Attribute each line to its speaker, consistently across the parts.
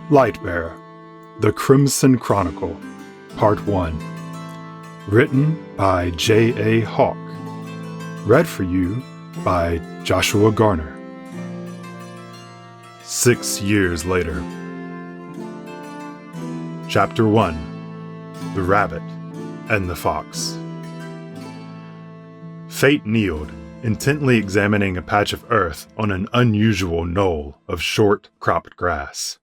Speaker 1: Lightbearer, The Crimson Chronicle, Part 1. Written by J.A. Hawk. Read for you by Joshua Garner. 6 years later. Chapter 1. The Rabbit and the Fox. Fate kneeled, intently examining a patch of earth on an unusual knoll of short, cropped grass.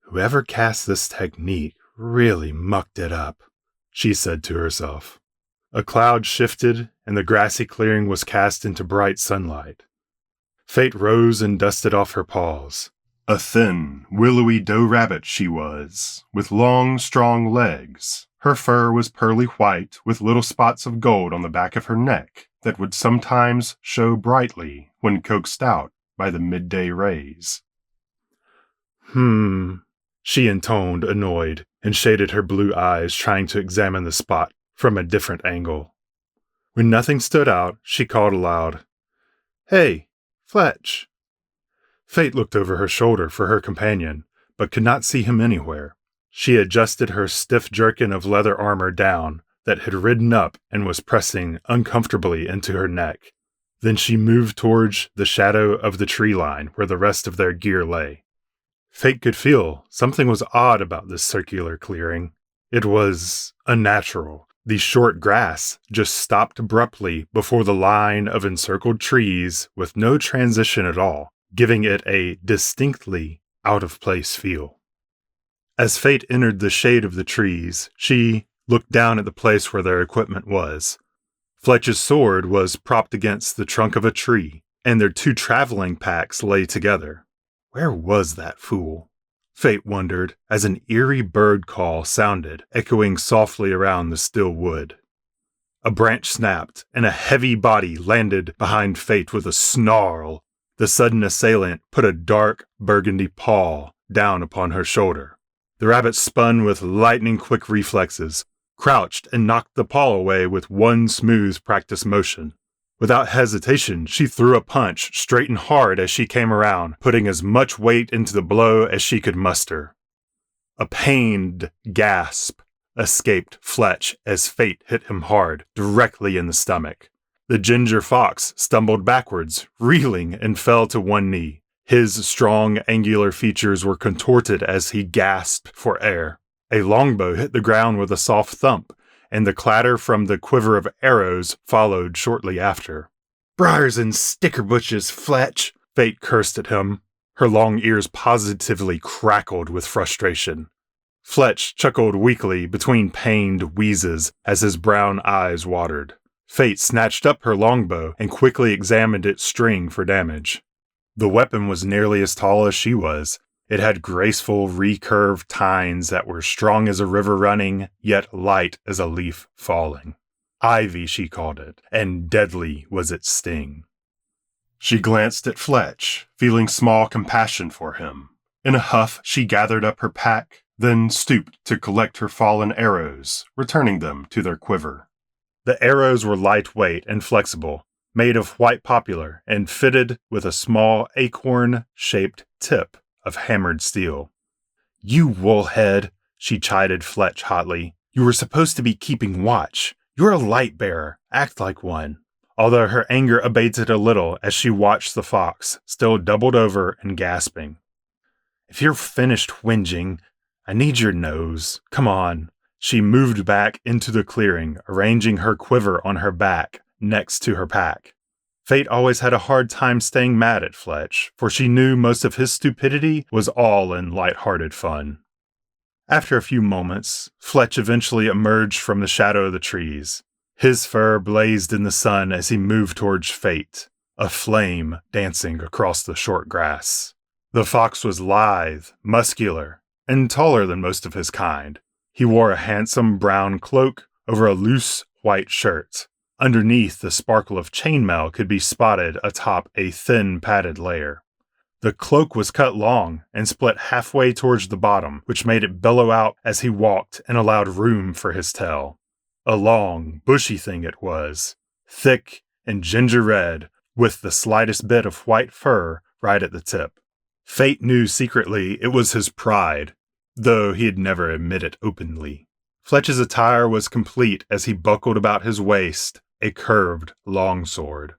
Speaker 1: Whoever cast this technique really mucked it up, she said to herself. A cloud shifted, and the grassy clearing was cast into bright sunlight. Fate rose and dusted off her paws. A thin, willowy doe rabbit she was, with long, strong legs. Her fur was pearly white, with little spots of gold on the back of her neck that would sometimes show brightly when coaxed out by the midday rays. She intoned, annoyed, and shaded her blue eyes, trying to examine the spot from a different angle. When nothing stood out, she called aloud, "Hey, Fletch!" Fate looked over her shoulder for her companion, but could not see him anywhere. She adjusted her stiff jerkin of leather armor down that had ridden up and was pressing uncomfortably into her neck. Then she moved towards the shadow of the tree line where the rest of their gear lay. Fate could feel something was odd about this circular clearing. It was unnatural. The short grass just stopped abruptly before the line of encircled trees with no transition at all, giving it a distinctly out-of-place feel. As Fate entered the shade of the trees, she looked down at the place where their equipment was. Fletch's sword was propped against the trunk of a tree, and their 2 traveling packs lay together. Where was that fool? Fate wondered, as an eerie bird call sounded, echoing softly around the still wood. A branch snapped, and a heavy body landed behind Fate with a snarl. The sudden assailant put a dark, burgundy paw down upon her shoulder. The rabbit spun with lightning-quick reflexes, crouched, and knocked the paw away with one smooth practice motion. Without hesitation, she threw a punch straight and hard as she came around, putting as much weight into the blow as she could muster. A pained gasp escaped Fletch as Fate hit him hard, directly in the stomach. The ginger fox stumbled backwards, reeling, and fell to one knee. His strong, angular features were contorted as he gasped for air. A longbow hit the ground with a soft thump, and the clatter from the quiver of arrows followed shortly after. "Briars and sticker bushes, Fletch!" Fate cursed at him. Her long ears positively crackled with frustration. Fletch chuckled weakly between pained wheezes as his brown eyes watered. Fate snatched up her longbow and quickly examined its string for damage. The weapon was nearly as tall as she was. It had graceful, recurved tines that were strong as a river running, yet light as a leaf falling. Ivy, she called it, and deadly was its sting. She glanced at Fletch, feeling small compassion for him. In a huff, she gathered up her pack, then stooped to collect her fallen arrows, returning them to their quiver. The arrows were lightweight and flexible, made of white poplar and fitted with a small acorn-shaped tip of hammered steel. "You woolhead," she chided Fletch hotly. "You were supposed to be keeping watch. You're a light bearer. Act like one." Although her anger abated a little as she watched the fox, still doubled over and gasping. "If you're finished whinging, I need your nose. Come on." She moved back into the clearing, arranging her quiver on her back next to her pack. Fate always had a hard time staying mad at Fletch, for she knew most of his stupidity was all in light-hearted fun. After a few moments, Fletch eventually emerged from the shadow of the trees. His fur blazed in the sun as he moved towards Fate, a flame dancing across the short grass. The fox was lithe, muscular, and taller than most of his kind. He wore a handsome brown cloak over a loose white shirt. Underneath, the sparkle of chainmail could be spotted atop a thin padded layer. The cloak was cut long and split halfway towards the bottom, which made it bellow out as he walked and allowed room for his tail. A long, bushy thing it was, thick and ginger red, with the slightest bit of white fur right at the tip. Fate knew secretly it was his pride, though he'd never admit it openly. Fletch's attire was complete as he buckled about his waist a curved longsword.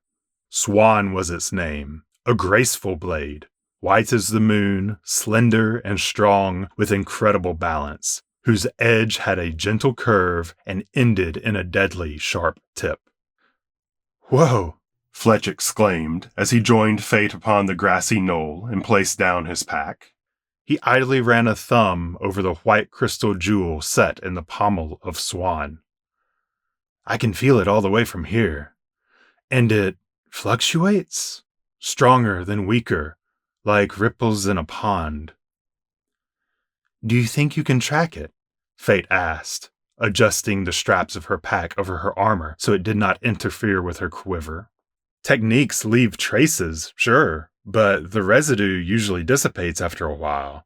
Speaker 1: Swan was its name, a graceful blade, white as the moon, slender and strong with incredible balance, whose edge had a gentle curve and ended in a deadly sharp tip. "Whoa!" Fletch exclaimed as he joined Fate upon the grassy knoll and placed down his pack. He idly ran a thumb over the white crystal jewel set in the pommel of Swan. "I can feel it all the way from here. And it fluctuates? Stronger than weaker, like ripples in a pond." "Do you think you can track it?" Fate asked, adjusting the straps of her pack over her armor so it did not interfere with her quiver. "Techniques leave traces, sure, but the residue usually dissipates after a while.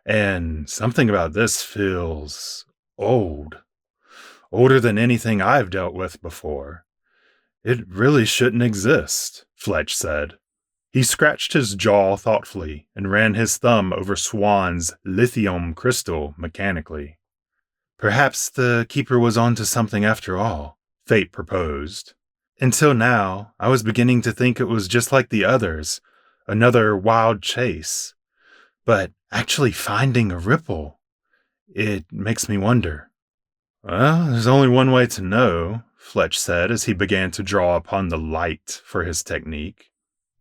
Speaker 1: And something about this feels old. Older than anything I've dealt with before. It really shouldn't exist," Fletch said. He scratched his jaw thoughtfully and ran his thumb over Swan's lithium crystal mechanically. "Perhaps the Keeper was onto something after all," Fate proposed. "Until now, I was beginning to think it was just like the others, another wild chase. But actually finding a ripple, it makes me wonder." "Well, there's only one way to know," Fletch said as he began to draw upon the light for his technique.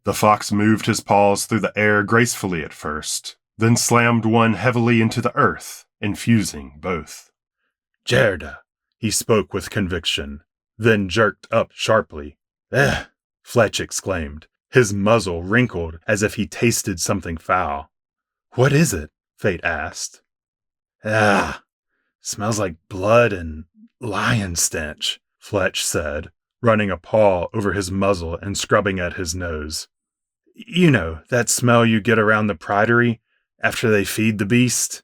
Speaker 1: The fox moved his paws through the air gracefully at first, then slammed one heavily into the earth, infusing both. "Gerda," he spoke with conviction, then jerked up sharply. "Eh," Fletch exclaimed, his muzzle wrinkled as if he tasted something foul. "What is it?" Fate asked. Smells like blood and lion stench," Fletch said, running a paw over his muzzle and scrubbing at his nose. "You know, that smell you get around the pridery after they feed the beast?"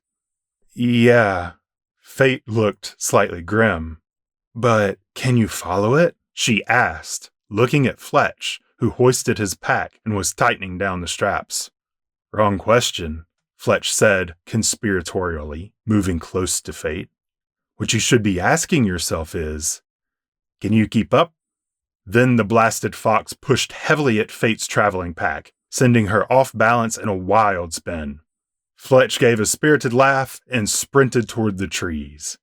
Speaker 1: "Yeah." Fate looked slightly grim. "But can you follow it?" she asked, looking at Fletch, who hoisted his pack and was tightening down the straps. "Wrong question," Fletch said conspiratorially, moving close to Fate. "What you should be asking yourself is, can you keep up?" Then the blasted fox pushed heavily at Fate's traveling pack, sending her off balance in a wild spin. Fletch gave a spirited laugh and sprinted toward the trees.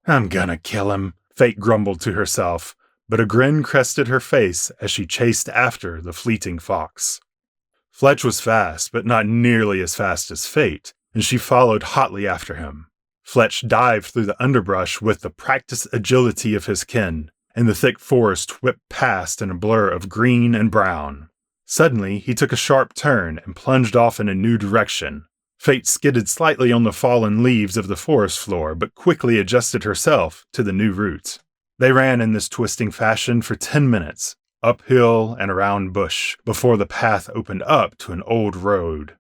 Speaker 1: "I'm gonna kill him," Fate grumbled to herself, but a grin crested her face as she chased after the fleeting fox. Fletch was fast, but not nearly as fast as Fate, and she followed hotly after him. Fletch dived through the underbrush with the practiced agility of his kin, and the thick forest whipped past in a blur of green and brown. Suddenly, he took a sharp turn and plunged off in a new direction. Fate skidded slightly on the fallen leaves of the forest floor, but quickly adjusted herself to the new route. They ran in this twisting fashion for 10 minutes, uphill and around bush, before the path opened up to an old road.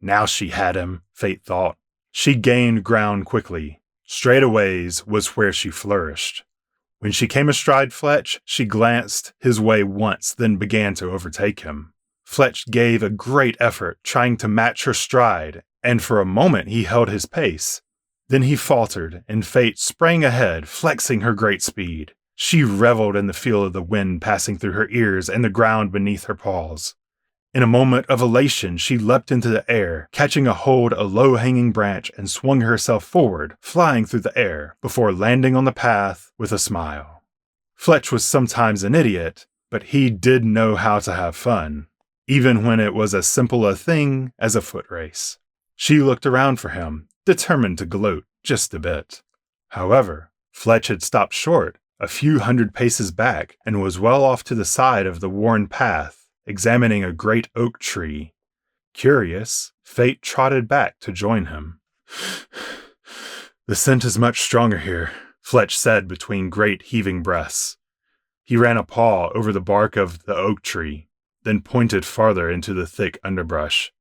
Speaker 1: Now she had him, Fate thought. She gained ground quickly. Straightaways was where she flourished. When she came astride Fletch, she glanced his way once, then began to overtake him. Fletch gave a great effort, trying to match her stride, and for a moment he held his pace. Then he faltered, and Fate sprang ahead, flexing her great speed. She reveled in the feel of the wind passing through her ears and the ground beneath her paws. In a moment of elation, she leapt into the air, catching a hold of a low-hanging branch and swung herself forward, flying through the air, before landing on the path with a smile. Fletch was sometimes an idiot, but he did know how to have fun, even when it was as simple a thing as a foot race. She looked around for him, determined to gloat just a bit. However, Fletch had stopped short, a few hundred paces back, and was well off to the side of the worn path, examining a great oak tree. Curious, Fate trotted back to join him. "The scent is much stronger here," Fletch said between great heaving breaths. He ran a paw over the bark of the oak tree, then pointed farther into the thick underbrush.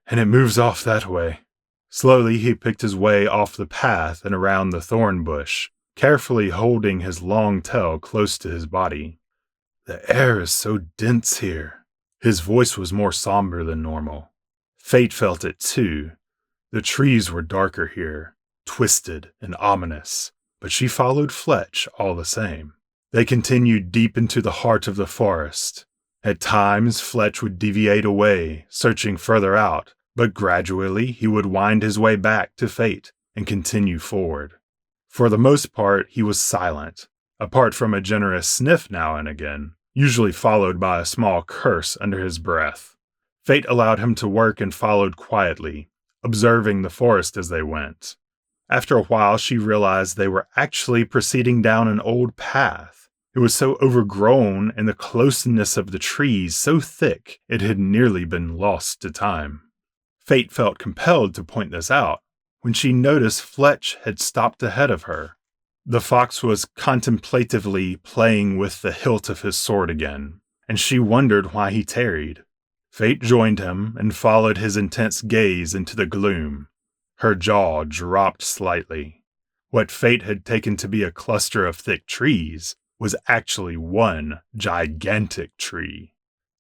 Speaker 1: "And it moves off that way." Slowly he picked his way off the path and around the thorn bush, carefully holding his long tail close to his body. "The air is so dense here." His voice was more somber than normal. Fate felt it too. The trees were darker here, twisted and ominous, but she followed Fletch all the same. They continued deep into the heart of the forest. At times, Fletch would deviate away, searching further out, but gradually he would wind his way back to Fate and continue forward. For the most part, he was silent, apart from a generous sniff now and again, usually followed by a small curse under his breath. Fate allowed him to work and followed quietly, observing the forest as they went. After a while, she realized they were actually proceeding down an old path. It was so overgrown and the closeness of the trees so thick it had nearly been lost to time. Fate felt compelled to point this out when she noticed Fletch had stopped ahead of her. The fox was contemplatively playing with the hilt of his sword again, and she wondered why he tarried. Fate joined him and followed his intense gaze into the gloom. Her jaw dropped slightly. What Fate had taken to be a cluster of thick trees was actually one gigantic tree.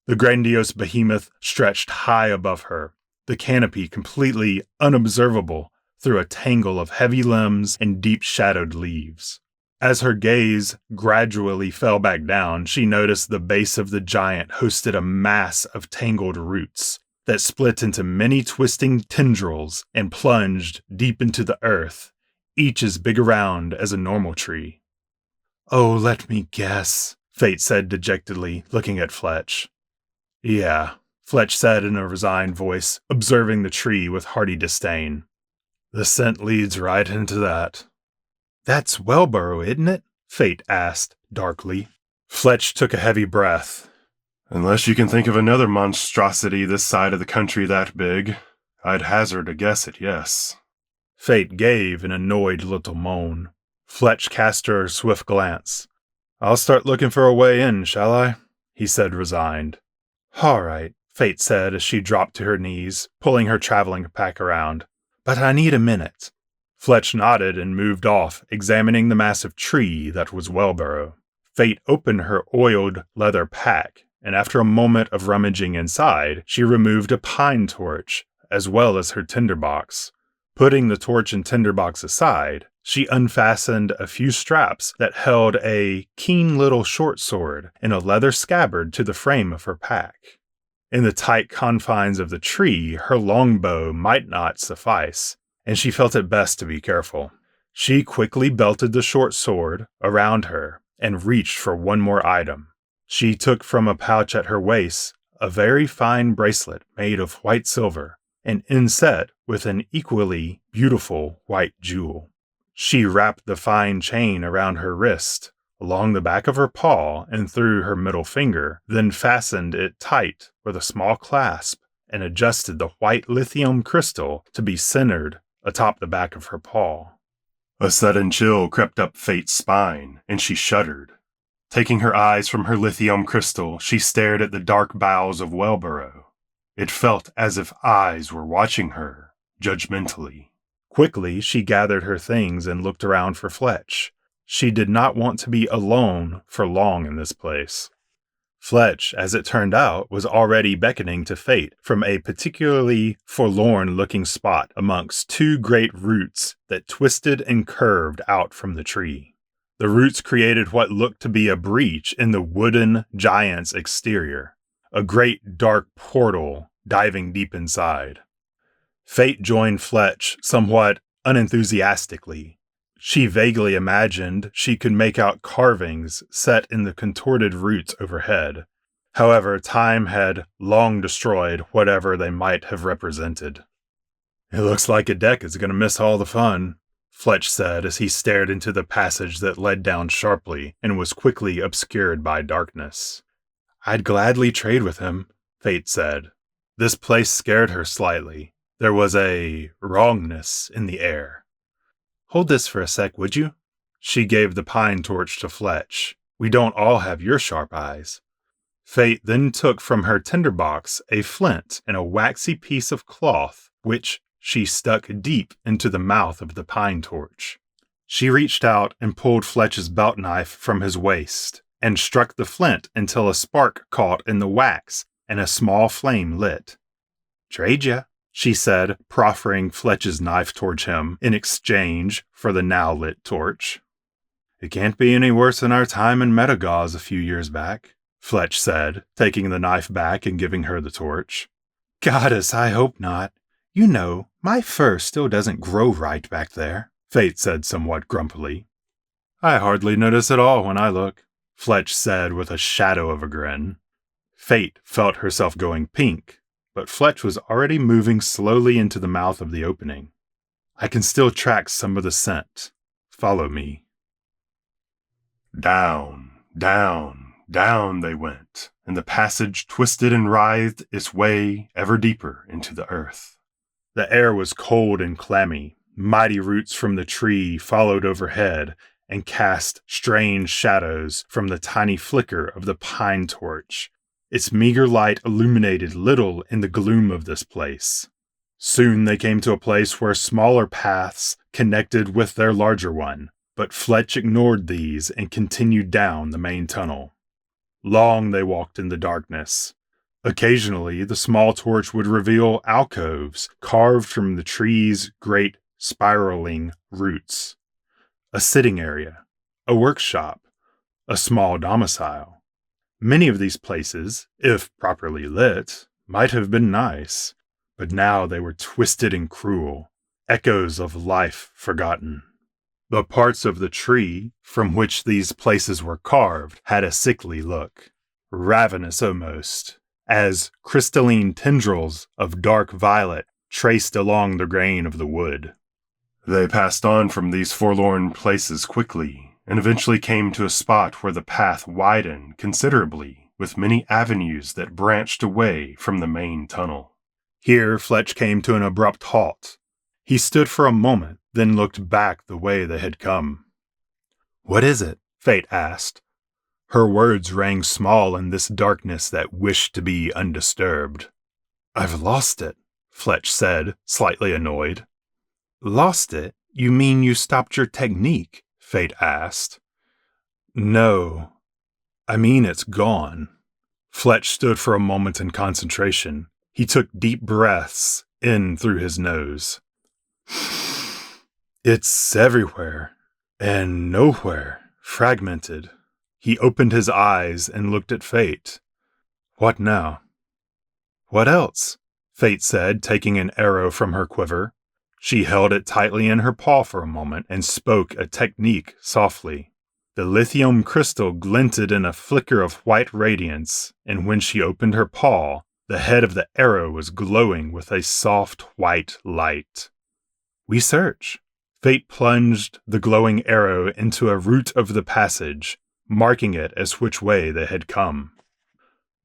Speaker 1: The grandiose behemoth stretched high above her, the canopy completely unobservable through a tangle of heavy limbs and deep-shadowed leaves. As her gaze gradually fell back down, she noticed the base of the giant hosted a mass of tangled roots that split into many twisting tendrils and plunged deep into the earth, each as big around as a normal tree. "Oh, let me guess," Fate said dejectedly, looking at Fletch. "Yeah," Fletch said in a resigned voice, observing the tree with hearty disdain. "The scent leads right into that." "That's Wellborough, isn't it?" Fate asked, darkly. Fletch took a heavy breath. "Unless you can think of another monstrosity this side of the country that big, I'd hazard a guess at yes." Fate gave an annoyed little moan. Fletch cast her a swift glance. "I'll start looking for a way in, shall I?" he said, resigned. "All right," Fate said as she dropped to her knees, pulling her traveling pack around. "But I need a minute." Fletch nodded and moved off, examining the massive tree that was Wellborough. Fate opened her oiled leather pack, and after a moment of rummaging inside, she removed a pine torch, as well as her tinderbox. Putting the torch and tinderbox aside, she unfastened a few straps that held a keen little short sword in a leather scabbard to the frame of her pack. In the tight confines of the tree, her longbow might not suffice, and she felt it best to be careful. She quickly belted the short sword around her and reached for one more item. She took from a pouch at her waist a very fine bracelet made of white silver and inset with an equally beautiful white jewel. She wrapped the fine chain around her wrist, along the back of her paw and through her middle finger, then fastened it tight with a small clasp and adjusted the white lithium crystal to be centered atop the back of her paw. A sudden chill crept up Fate's spine, and she shuddered. Taking her eyes from her lithium crystal, she stared at the dark boughs of Wellborough. It felt as if eyes were watching her, judgmentally. Quickly, she gathered her things and looked around for Fletch. She did not want to be alone for long in this place. Fletch, as it turned out, was already beckoning to Fate from a particularly forlorn-looking spot amongst two great roots that twisted and curved out from the tree. The roots created what looked to be a breach in the wooden giant's exterior, a great dark portal diving deep inside. Fate joined Fletch somewhat unenthusiastically. She vaguely imagined she could make out carvings set in the contorted roots overhead. However, time had long destroyed whatever they might have represented. "It looks like a deck is going to miss all the fun," Fletch said as he stared into the passage that led down sharply and was quickly obscured by darkness. "I'd gladly trade with him," Fate said. This place scared her slightly. There was a wrongness in the air. "Hold this for a sec, would you?" She gave the pine torch to Fletch. "We don't all have your sharp eyes." Fate then took from her tinderbox a flint and a waxy piece of cloth, which she stuck deep into the mouth of the pine torch. She reached out and pulled Fletch's belt knife from his waist, and struck the flint until a spark caught in the wax and a small flame lit. "Trade ya," she said, proffering Fletch's knife towards him in exchange for the now-lit torch. It can't be any worse than our time in Metagauze a few years back, Fletch said, taking the knife back and giving her the torch. Goddess, I hope not. You know, my fur still doesn't grow right back there, Fate said somewhat grumpily. I hardly notice at all when I look, Fletch said with a shadow of a grin. Fate felt herself going pink, but Fletch was already moving slowly into the mouth of the opening. I can still track some of the scent. Follow me. Down, down, down they went, and the passage twisted and writhed its way ever deeper into the earth. The air was cold and clammy. Mighty roots from the tree followed overhead and cast strange shadows from the tiny flicker of the pine torch. Its meager light illuminated little in the gloom of this place. Soon they came to a place where smaller paths connected with their larger one, but Fletch ignored these and continued down the main tunnel. Long they walked in the darkness. Occasionally, the small torch would reveal alcoves carved from the tree's great spiraling roots. A sitting area, a workshop, a small domicile. Many of these places, if properly lit, might have been nice, but now they were twisted and cruel, echoes of life forgotten. The parts of the tree from which these places were carved had a sickly look, ravenous almost, as crystalline tendrils of dark violet traced along the grain of the wood. They passed on from these forlorn places quickly, and eventually came to a spot where the path widened considerably, with many avenues that branched away from the main tunnel. Here Fletch came to an abrupt halt. He stood for a moment, then looked back the way they had come. "What is it?" Fate asked. Her words rang small in this darkness that wished to be undisturbed. "I've lost it," Fletch said, slightly annoyed. "Lost it? You mean you stopped your technique?" Fate asked. "No, I mean it's gone." Fletch stood for a moment in concentration. He took deep breaths in through his nose. "It's everywhere, and nowhere, fragmented." He opened his eyes and looked at Fate. "What now?" "What else?" Fate said, taking an arrow from her quiver. She held it tightly in her paw for a moment and spoke a technique softly. The lithium crystal glinted in a flicker of white radiance, and when she opened her paw, the head of the arrow was glowing with a soft white light. "We search." Fate plunged the glowing arrow into a root of the passage, marking it as which way they had come.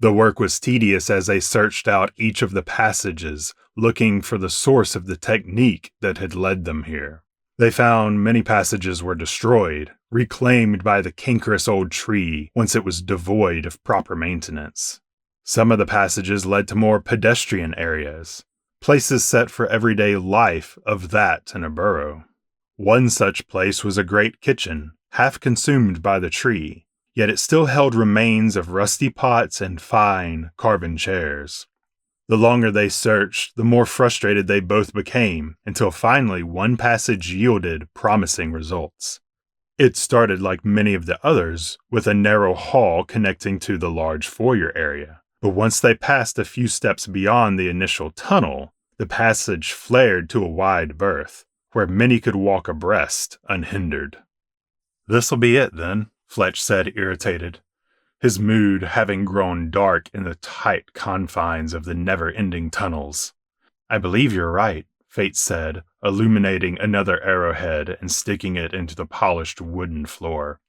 Speaker 1: The work was tedious as they searched out each of the passages, looking for the source of the technique that had led them here. They found many passages were destroyed, reclaimed by the cankerous old tree once it was devoid of proper maintenance. Some of the passages led to more pedestrian areas, places set for everyday life of that in a burrow. One such place was a great kitchen, half consumed by the tree, yet it still held remains of rusty pots and fine carven chairs. The longer they searched, the more frustrated they both became, until finally one passage yielded promising results. It started like many of the others, with a narrow hall connecting to the large foyer area, but once they passed a few steps beyond the initial tunnel, the passage flared to a wide berth, where many could walk abreast, unhindered. "This'll be it, then," Fletch said, irritated, his mood having grown dark in the tight confines of the never-ending tunnels. "I believe you're right," Fate said, illuminating another arrowhead and sticking it into the polished wooden floor.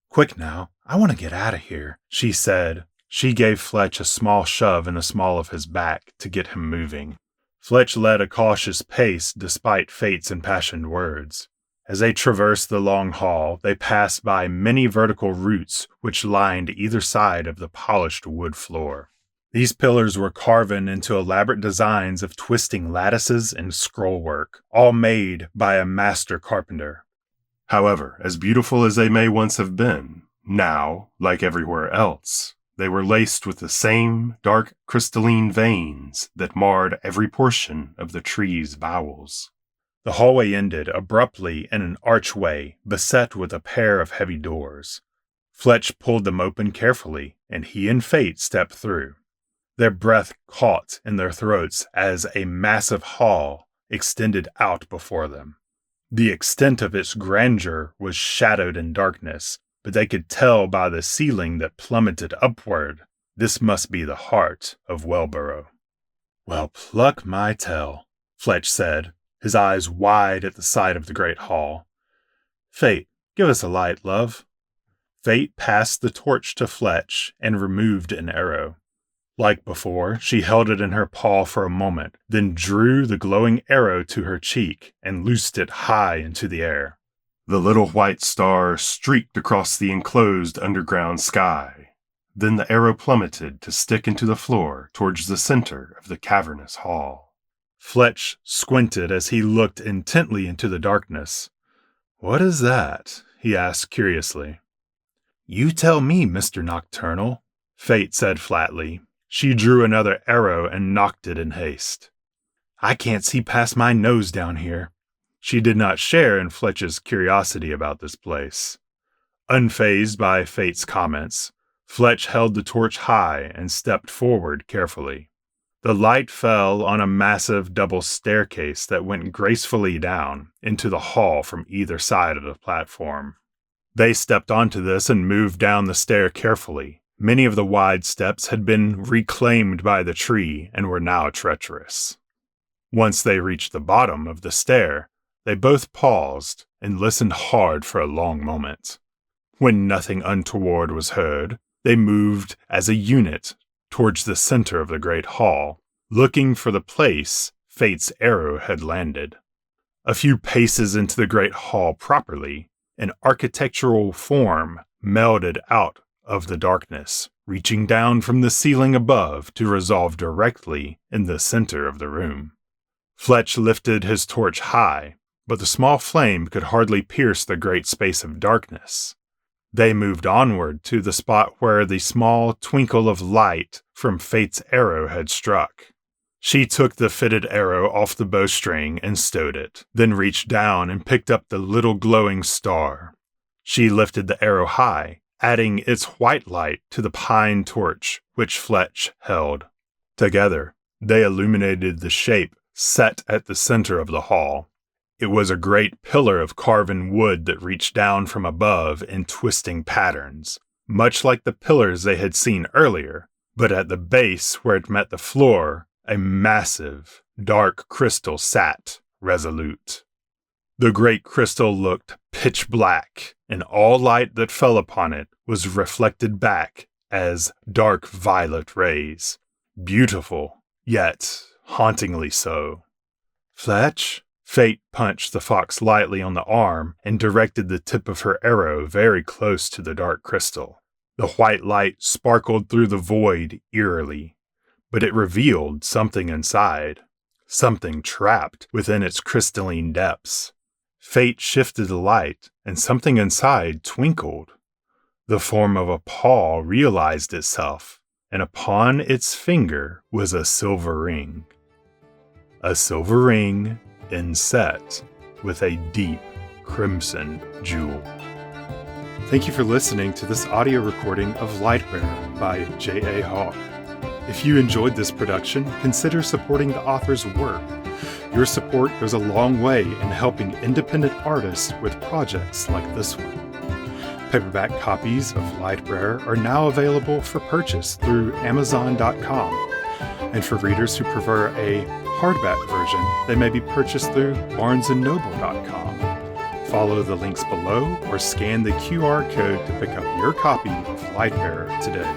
Speaker 1: "Quick now, I want to get out of here," she said. She gave Fletch a small shove in the small of his back to get him moving. Fletch led a cautious pace despite Fate's impassioned words. As they traversed the long hall, they passed by many vertical roots which lined either side of the polished wood floor. These pillars were carven into elaborate designs of twisting lattices and scrollwork, all made by a master carpenter. However, as beautiful as they may once have been, now, like everywhere else, They were laced with the same dark crystalline veins that marred every portion of the tree's bowels. The hallway ended abruptly in an archway beset with a pair of heavy doors. Fletch pulled them open carefully, and he and Fate stepped through. Their breath caught in their throats as a massive hall extended out before them. The extent of its grandeur was shadowed in darkness, but they could tell by the ceiling that plummeted upward. This must be the heart of Wellborough. "Well, pluck my tail," Fletch said, his eyes wide at the sight of the great hall. "Fate, give us a light, love." Fate passed the torch to Fletch and removed an arrow. Like before, she held it in her paw for a moment, then drew the glowing arrow to her cheek and loosed it high into the air. The little white star streaked across the enclosed underground sky. Then the arrow plummeted to stick into the floor towards the center of the cavernous hall. Fletch squinted as he looked intently into the darkness. "What is that?" he asked curiously. "You tell me, Mr. Nocturnal," Fate said flatly. She drew another arrow and nocked it in haste. "I can't see past my nose down here." She did not share in Fletch's curiosity about this place. Unfazed by Fate's comments, Fletch held the torch high and stepped forward carefully. The light fell on a massive double staircase that went gracefully down into the hall from either side of the platform. They stepped onto this and moved down the stair carefully. Many of the wide steps had been reclaimed by the tree and were now treacherous. Once they reached the bottom of the stair, they both paused and listened hard for a long moment. When nothing untoward was heard, they moved as a unit towards the center of the great hall, looking for the place Fate's arrow had landed. A few paces into the great hall properly, an architectural form melded out of the darkness, reaching down from the ceiling above to resolve directly in the center of the room. Fletch lifted his torch high, but the small flame could hardly pierce the great space of darkness. They moved onward to the spot where the small twinkle of light from Fate's arrow had struck. She took the fitted arrow off the bowstring and stowed it, then reached down and picked up the little glowing star. She lifted the arrow high, adding its white light to the pine torch which Fletch held. Together, they illuminated the shape set at the center of the hall. It was a great pillar of carven wood that reached down from above in twisting patterns, much like the pillars they had seen earlier, but at the base where it met the floor, a massive, dark crystal sat, resolute. The great crystal looked pitch black, and all light that fell upon it was reflected back as dark violet rays. Beautiful, yet hauntingly so. "Fletch?" Fate punched the fox lightly on the arm and directed the tip of her arrow very close to the dark crystal. The white light sparkled through the void eerily, but it revealed something inside, something trapped within its crystalline depths. Fate shifted the light, and something inside twinkled. The form of a paw realized itself, and upon its finger was a silver ring. A silver ring inset with a deep crimson jewel. Thank you for listening to this audio recording of Lightbearer by J.A. Hawk. If you enjoyed this production, consider supporting the author's work. Your support goes a long way in helping independent artists with projects like this one. Paperback copies of Lightbearer are now available for purchase through Amazon.com. And for readers who prefer a hardback version, they may be purchased through BarnesandNoble.com. Follow the links below or scan the QR code to pick up your copy of Lightbearer today.